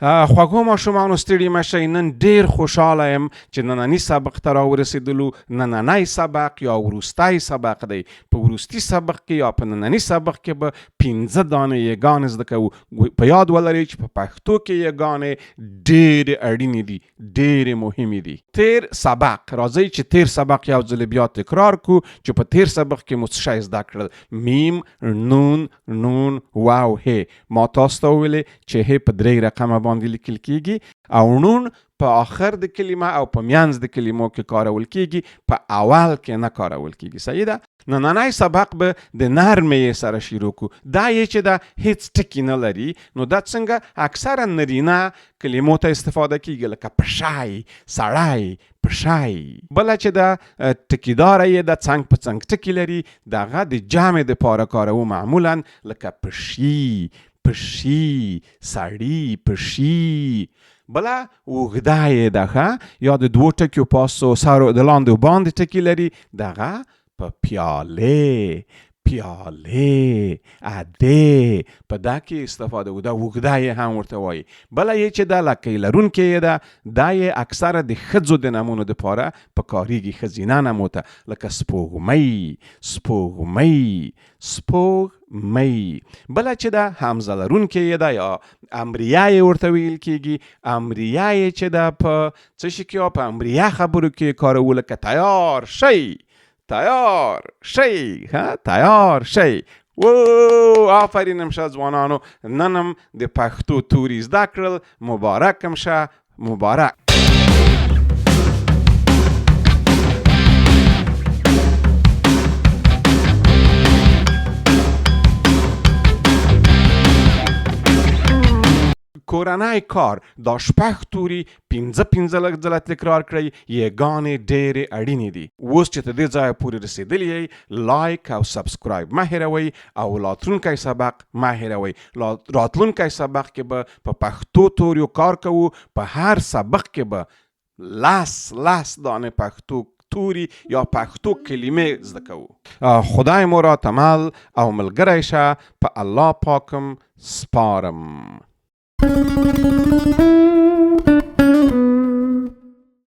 خوږو ماشومانو ستړي مه شئ. نن ډېر خوشحاله یم چې ننني سبق ته راورسېدلو. نننی سبق یا وروستی سبق دی. په وروستي سبق کې یا په ننني سبق کې به 15 دانې یګانې زده کوو. په یاد ولرئ چې په پښتو کې یګانې ډېرې اړینې دي، ډېرې مهمې دي. تیر سبق، راځئ چې تیر سبق یو ځل بیا تکرار کړو چې په تیر سبق کې مو څه شی زده کړل. میم، نون، نون، واو، هې. ما تاسو ته وویلې چې هې په 3 رقمه باندې لیکل کیږي او نون په آخر د کلمه او په میانځ د کلمو کې کارول کیږي، په اول کې نه کارول کیږي. صحیح ده؟ نننی سبق به د نرمې سره شروع کو. دا یې چې دا هیڅ ټکی نه لري، نو دا څنګه اکثرا نرینه کلمو ته استفاده کیږي، لکه پشای، سړی، پشای. بله چې دا ټکیداره یې د څنګ په څنګ ټکی لري، دغه د جمع د پاره کارو معمولا، لکه پشي، پشي، سړی، پشي. بله اوږده یې دغه یا د 2 ټکیو پاسو سر د لاندې و باندې ټکی لري، دغه په پیاله، پیاله، اده، په دا کې استفاده و. دا اوږده یې هم ورته وایي. بله یې چې دا لکۍ لرونکې یې ده، دا یې اکثره د ښځو د نومونو دپاره په کارېږي، ښځینه نومو ته، لکه سپوږمۍ، سپوږمۍ، سپوږمۍ. بله چې دا همزه لرونکې یې ده یا امریه یې ورته ویل کیږي. امریه یې چې ده په څه شي کې یا په امریه خبرو کې کارو، لکه تیار شئ، تیار شئ، تیار شئ. آفرینم شه ځوانانو، ننم د پښتو توري زده کړل. مبارکم شه، مبارک. کورنۍ کار دا شپږ توري 15 ځله تکرار کړئ. یګانې ډېرې اړینې دي. اوس چې تر دې ځایه پورې رسېدلي یئ، لایک او سبسکرایب مه هېروئ او راتلونکی سبق مه هېروئ. راتلونکی سبق کې به په پښتو توریو کار کوو. په هر سبق کې به 10 دانې پښتو توری یا پښتو کلمې زده کوو. خدای مو را تمل او ملګری شه. په الله پاکم سپارم.